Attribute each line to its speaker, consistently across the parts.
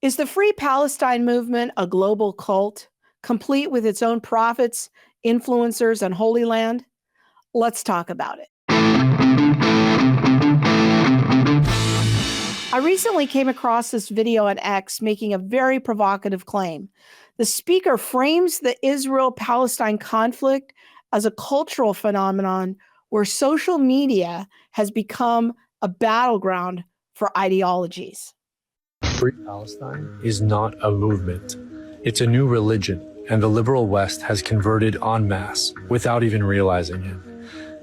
Speaker 1: Is the Free Palestine movement a global cult, complete with its own prophets, influencers, and Holy Land? Let's talk about it. I recently came across this video on X making a very provocative claim. The speaker frames the Israel-Palestine conflict as a cultural phenomenon where social media has become a battleground for ideologies.
Speaker 2: Free Palestine is not a movement. It's a new religion, and the liberal West has converted en masse without even realizing it.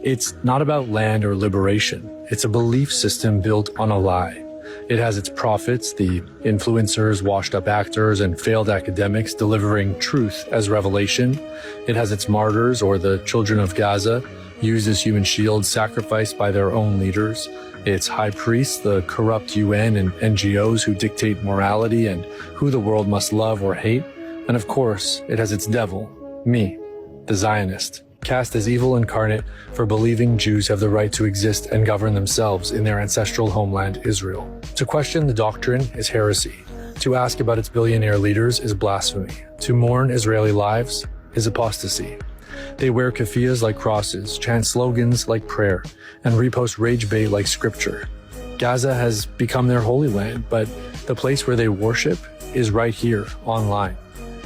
Speaker 2: It's not about land or liberation. It's a belief system built on a lie. It has its prophets, the influencers, washed-up actors, and failed academics delivering truth as revelation. It has its martyrs, or the children of Gaza, used as human shields, sacrificed by their own leaders. Its high priests, the corrupt UN and NGOs who dictate morality and who the world must love or hate. And of course, it has its devil, me, the Zionist, cast as evil incarnate for believing Jews have the right to exist and govern themselves in their ancestral homeland, Israel. To question the doctrine is heresy. To ask about its billionaire leaders is blasphemy. To mourn Israeli lives is apostasy. They wear keffiyehs like crosses, chant slogans like prayer, and repost rage bait like scripture. Gaza has become their holy land, but the place where they worship is right here, online.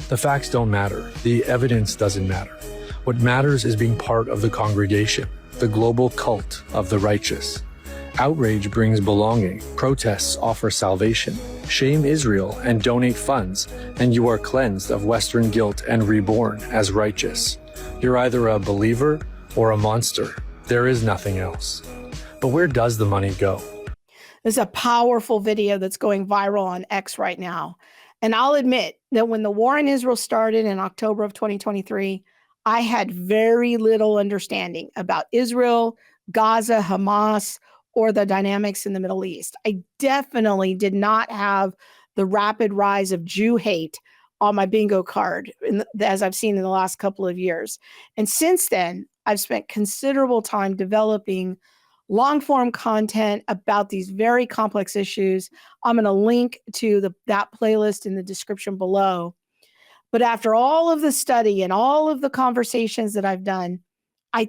Speaker 2: The facts don't matter. The evidence doesn't matter. What matters is being part of the congregation, the global cult of the righteous. Outrage brings belonging. Protests offer salvation. Shame Israel and donate funds, and you are cleansed of Western guilt and reborn as righteous. You're either a believer or a monster. There is nothing else. But where does the money go?
Speaker 1: There's a powerful video that's going viral on X right now. And I'll admit that when the war in Israel started in October of 2023, I had very little understanding about Israel, Gaza, Hamas, or the dynamics in the Middle East. I definitely did not have the rapid rise of Jew hate on my bingo card, as I've seen in the last couple of years. And since then, I've spent considerable time developing long-form content about these very complex issues. I'm going to link to that playlist in the description below. But after all of the study and all of the conversations that I've done, I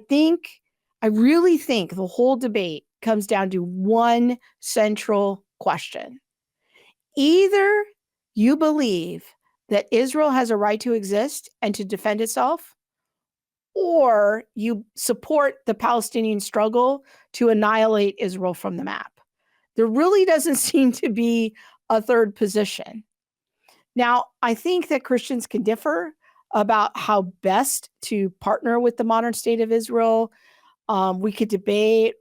Speaker 1: really think the whole debate comes down to one central question. Either you believe that Israel has a right to exist and to defend itself, or you support the Palestinian struggle to annihilate Israel from the map. There really doesn't seem to be a third position. Now, I think that Christians can differ about how best to partner with the modern state of Israel. We could debate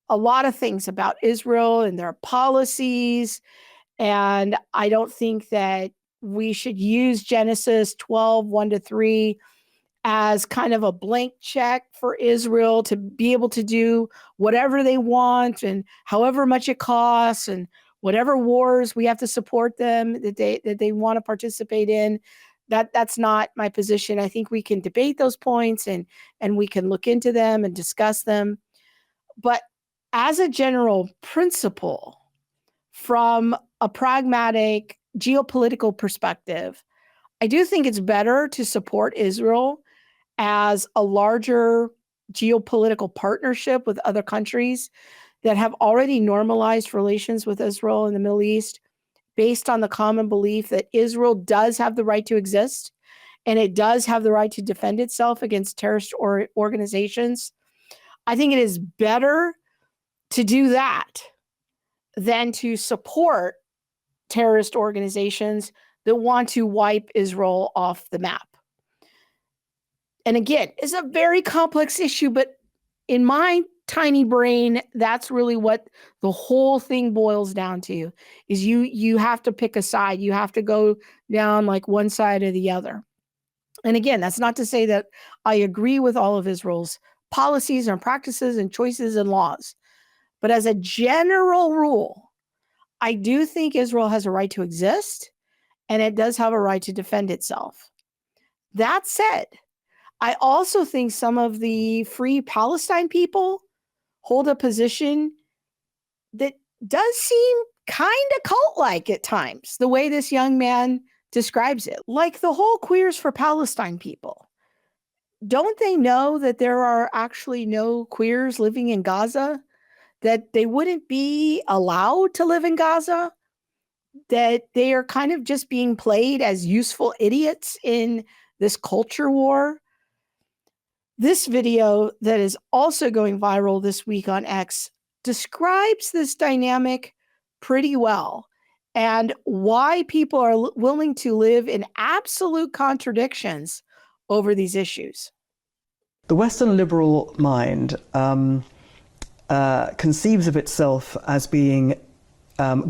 Speaker 1: a lot of things about Israel and their policies, and I don't think that we should use Genesis 12, 1-3 as kind of a blank check for Israel to be able to do whatever they want and however much it costs and whatever wars we have to support them that they want to participate in. That's not my position. I think we can debate those points and we can look into them and discuss them. But as a general principle, from a pragmatic geopolitical perspective, I do think it's better to support Israel as a larger geopolitical partnership with other countries that have already normalized relations with Israel in the Middle East based on the common belief that Israel does have the right to exist and it does have the right to defend itself against terrorist organizations. I think it is better to do that than to support terrorist organizations that want to wipe Israel off the map. And again, it's a very complex issue, but in my tiny brain, that's really what the whole thing boils down to, is you have to pick a side. You have to go down like one side or the other. And again, that's not to say that I agree with all of Israel's policies and practices and choices and laws. But as a general rule, I do think Israel has a right to exist, and it does have a right to defend itself. That said, I also think some of the Free Palestine people hold a position that does seem kind of cult-like at times, the way this young man describes it, like the whole Queers for Palestine people. Don't they know that there are actually no queers living in Gaza, that they wouldn't be allowed to live in Gaza, that they are kind of just being played as useful idiots in this culture war? This video that is also going viral this week on X describes this dynamic pretty well, and why people are willing to live in absolute contradictions over these issues.
Speaker 3: The Western liberal mind conceives of itself as being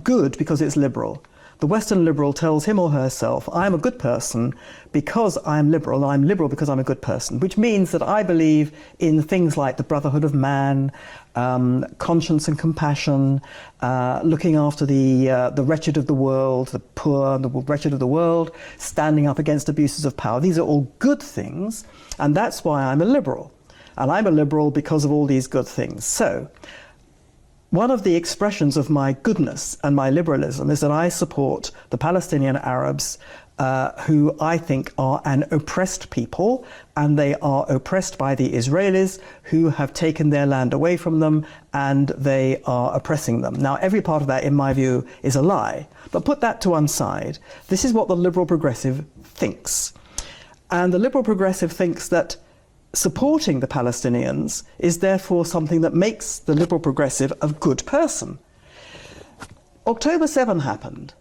Speaker 3: good because it's liberal. The Western liberal tells him or herself, I'm a good person because I'm liberal, and I'm liberal because I'm a good person, which means that I believe in things like the brotherhood of man, conscience and compassion, looking after the wretched of the world, the poor and the wretched of the world, standing up against abuses of power. These are all good things, and that's why I'm a liberal. And I'm a liberal because of all these good things. So, one of the expressions of my goodness and my liberalism is that I support the Palestinian Arabs, who I think are an oppressed people, and they are oppressed by the Israelis, who have taken their land away from them, and they are oppressing them. Now, every part of that, in my view, is a lie. But put that to one side. This is what the liberal progressive thinks. And the liberal progressive thinks that supporting the Palestinians is therefore something that makes the liberal progressive a good person. October 7 happened,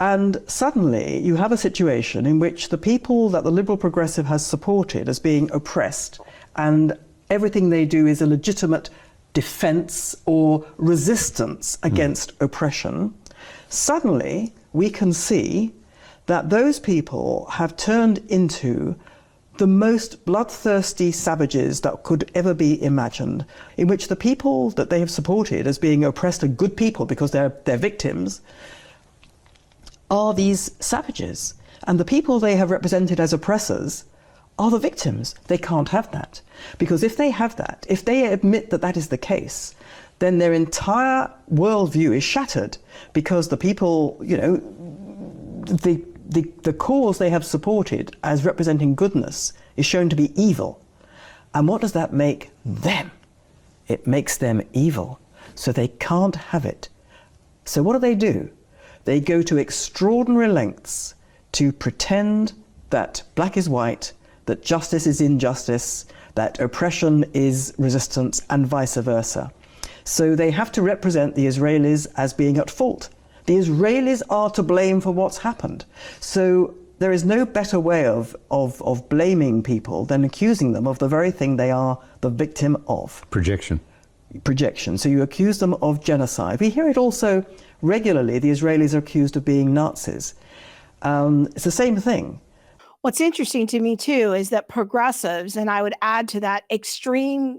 Speaker 3: and suddenly you have a situation in which the people that the liberal progressive has supported as being oppressed, and everything they do is a legitimate defense or resistance against oppression, suddenly we can see that those people have turned into the most bloodthirsty savages that could ever be imagined, in which the people that they have supported as being oppressed are good people because they're victims, are these savages. And the people they have represented as oppressors are the victims. They can't have that. Because if they have that, if they admit that that is the case, then their entire worldview is shattered, because the people, you know, the cause they have supported as representing goodness is shown to be evil. And what does that make them? It makes them evil. So they can't have it. So what do? They go to extraordinary lengths to pretend that black is white, that justice is injustice, that oppression is resistance, and vice versa. So they have to represent the Israelis as being at fault. The Israelis are to blame for what's happened. So there is no better way of blaming people than accusing them of the very thing they are the victim of. Projection. So you accuse them of genocide. We hear it also regularly. The Israelis are accused of being Nazis. It's the same thing.
Speaker 1: What's interesting to me, too, is that progressives, and I would add to that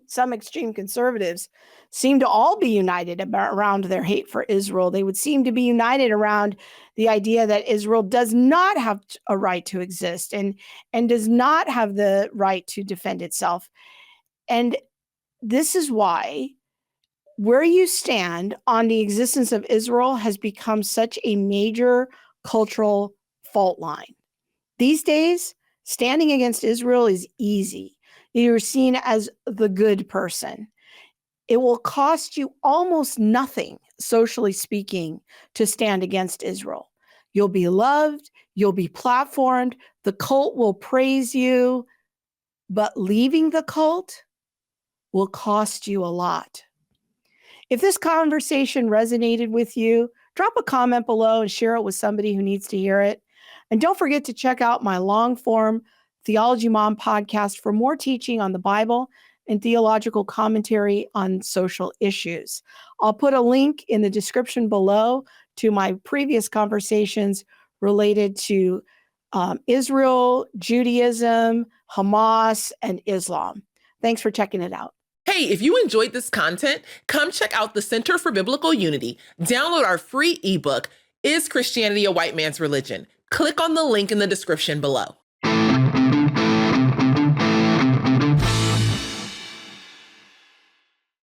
Speaker 1: some extreme conservatives, seem to all be united around their hate for Israel. They would seem to be united around the idea that Israel does not have a right to exist and does not have the right to defend itself. And this is why where you stand on the existence of Israel has become such a major cultural fault line. These days, standing against Israel is easy. You're seen as the good person. It will cost you almost nothing, socially speaking, to stand against Israel. You'll be loved, you'll be platformed, the cult will praise you, but leaving the cult will cost you a lot. If this conversation resonated with you, drop a comment below and share it with somebody who needs to hear it. And don't forget to check out my long-form Theology Mom podcast for more teaching on the Bible and theological commentary on social issues. I'll put a link in the description below to my previous conversations related to Israel, Judaism, Hamas, and Islam. Thanks for checking it out.
Speaker 4: Hey, if you enjoyed this content, come check out the Center for Biblical Unity. Download our free ebook, Is Christianity a White Man's Religion? Click on the link in the description below.